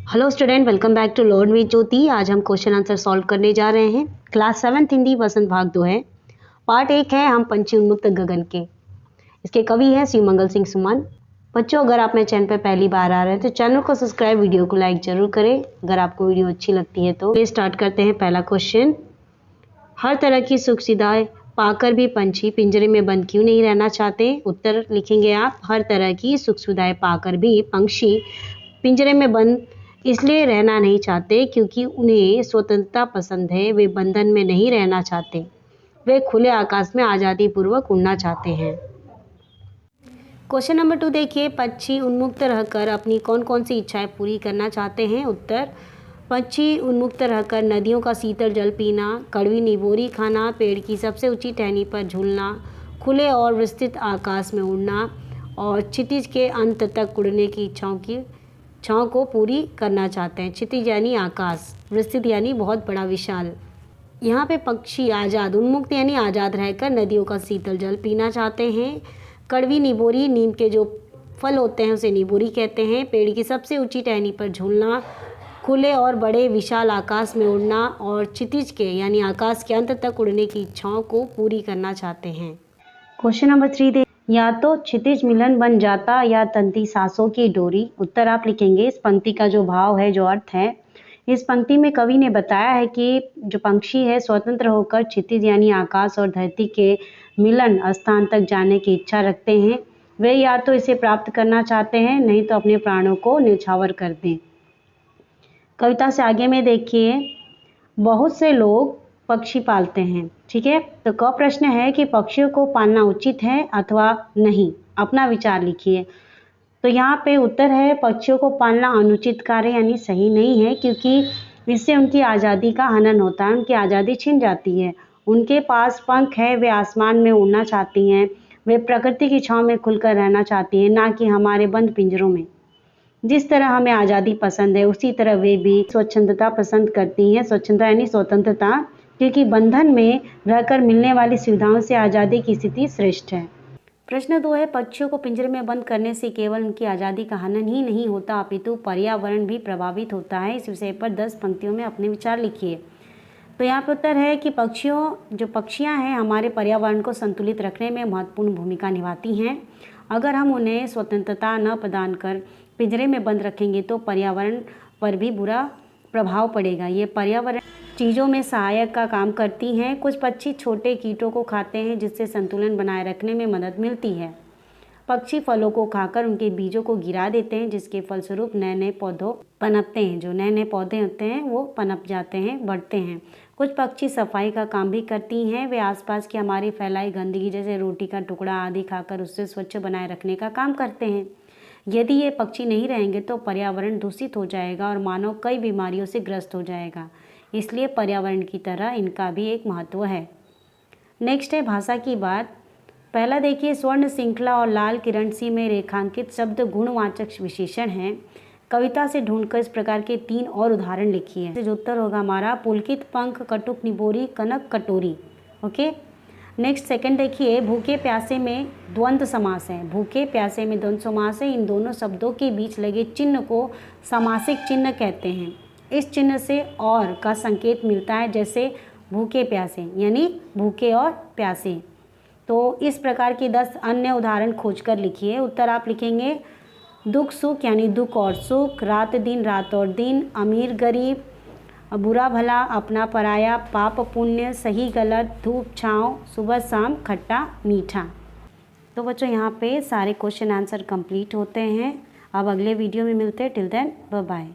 Hello student, welcome back to learn with Jyoti. आज हम question answer solve करने जा रहे हैं। क्लास 7th हिंदी वसंत भाग 2 है। पार्ट 1 है हम पंछी उन्मुक्त गगन के। इसके कवि हैं शिवमंगल सिंह सुमन। बच्चों, अगर आप मेरे चैनल पर पहली बार आ रहे हैं तो चैनल को सब्सक्राइब, वीडियो को लाइक जरूर करें। अगर आपको वीडियो अच्छी लगती है तो स्टार्ट करते हैं। पहला क्वेश्चन, हर तरह की सुख सुविधाएं पाकर भी पंछी पिंजरे में बंद क्यों नहीं रहना चाहते? उत्तर लिखेंगे आप। हर तरह की सुख सुविधाएं पाकर भी पंछी पिंजरे में बंद इसलिए रहना नहीं चाहते क्योंकि उन्हें स्वतंत्रता पसंद है। वे बंधन में नहीं रहना चाहते, वे खुले आकाश में आज़ादी पूर्वक उड़ना चाहते हैं। क्वेश्चन नंबर 2 देखिए, पक्षी उन्मुक्त रहकर अपनी कौन कौन सी इच्छाएं पूरी करना चाहते हैं? उत्तर, पक्षी उन्मुक्त रहकर नदियों का शीतल जल पीना, कड़वी निबोरी खाना, पेड़ की सबसे ऊंची टहनी पर झूलना, खुले और विस्तृत आकाश में उड़ना और क्षितिज के अंत तक उड़ने की इच्छाओं को पूरी करना चाहते हैं। क्षितिज यानी आकाश, विस्तृत यानी बहुत बड़ा विशाल। यहाँ पे पक्षी आज़ाद, उन्मुक्त यानी आज़ाद रहकर नदियों का शीतल जल पीना चाहते हैं। कड़वी निबोरी, नीम के जो फल होते हैं उसे निबोरी कहते हैं। पेड़ की सबसे ऊंची टहनी पर झूलना, खुले और बड़े विशाल आकाश में उड़ना और क्षितिज के यानी आकाश के अंत तक उड़ने की इच्छाओं को पूरी करना चाहते हैं। क्वेश्चन नंबर 3 या तो क्षितिज मिलन बन जाता या तंती सांसों की डोरी। उत्तर आप लिखेंगे। इस पंक्ति का जो भाव है, जो अर्थ है, इस पंक्ति में कवि ने बताया है कि जो पंछी है स्वतंत्र होकर क्षितिज यानी आकाश और धरती के मिलन स्थान तक जाने की इच्छा रखते हैं। वे या तो इसे प्राप्त करना चाहते हैं, नहीं तो अपने प्राणों को न्यौछावर कर दें। कविता से आगे में देखिए, बहुत से लोग पक्षी पालते हैं। ठीक है, तो क प्रश्न है कि पक्षियों को पालना उचित है अथवा नहीं। अपना विचार लिखिए। तो यहाँ पे उत्तर है, पक्षियों को पालना अनुचित कार्य यानी सही नहीं है, क्योंकि इससे उनकी आज़ादी का हनन होता है, उनकी आज़ादी छिन जाती है। उनके पास पंख है, वे आसमान में उड़ना चाहती हैं, वे प्रकृति की छांव में खुलकर रहना चाहती हैं, ना कि हमारे बंद पिंजरों में। जिस तरह हमें आज़ादी पसंद है उसी तरह वे भी स्वच्छंदता पसंद करती हैं। स्वच्छंदता यानी स्वतंत्रता, क्योंकि बंधन में रहकर मिलने वाली सुविधाओं से आज़ादी की स्थिति श्रेष्ठ है। प्रश्न 2 है, पक्षियों को पिंजरे में बंद करने से केवल उनकी आज़ादी का हनन ही नहीं होता अपितु पर्यावरण भी प्रभावित होता है। इस विषय पर 10 पंक्तियों में अपने विचार लिखिए। तो यहाँ पर उत्तर है कि पक्षियाँ हैं हमारे पर्यावरण को संतुलित रखने में महत्वपूर्ण भूमिका निभाती हैं। अगर हम उन्हें स्वतंत्रता न प्रदान कर पिंजरे में बंद रखेंगे तो पर्यावरण पर भी बुरा प्रभाव पड़ेगा। ये पर्यावरण चीज़ों में सहायक का काम करती हैं। कुछ पक्षी छोटे कीटों को खाते हैं, जिससे संतुलन बनाए रखने में मदद मिलती है। पक्षी फलों को खाकर उनके बीजों को गिरा देते हैं, जिसके फलस्वरूप नए नए पौधों पनपते हैं। जो नए नए पौधे होते हैं वो पनप जाते हैं, बढ़ते हैं। कुछ पक्षी सफाई का काम भी करती हैं। वे आसपास की हमारी फैलाई गंदगी जैसे रोटी का टुकड़ा आदि खाकर उससे स्वच्छ बनाए रखने का काम करते हैं। यदि ये पक्षी नहीं रहेंगे तो पर्यावरण दूषित हो जाएगा और मानव कई बीमारियों से ग्रस्त हो जाएगा। इसलिए पर्यावरण की तरह इनका भी एक महत्व है। नेक्स्ट है भाषा की बात। पहला देखिए, स्वर्ण श्रृंखला और लाल किरण सी में रेखांकित शब्द गुणवाचक विशेषण हैं। कविता से ढूंढकर इस प्रकार के 3 और उदाहरण लिखिए। जो उत्तर होगा हमारा, पुलकित पंख, कटुक निबोरी, कनक कटोरी। ओके, नेक्स्ट सेकंड देखिए, भूखे प्यासे में द्वंद्व समास है। भूखे प्यासे में द्वंद्व समास है। इन दोनों शब्दों के बीच लगे चिन्ह को समासिक चिन्ह कहते हैं। इस चिन्ह से और का संकेत मिलता है, जैसे भूखे प्यासे यानी भूखे और प्यासे। तो इस प्रकार के 10 अन्य उदाहरण खोजकर लिखिए। उत्तर आप लिखेंगे, दुख सुख यानी दुख और सुख, रात दिन रात और दिन, अमीर गरीब, बुरा भला अपना पराया, पाप पुण्य, सही गलत, धूप छाँव, सुबह शाम, खट्टा मीठा। तो बच्चों, यहाँ पे सारे क्वेश्चन आंसर कंप्लीट होते हैं। अब अगले वीडियो में मिलते हैं। Till then bye bye.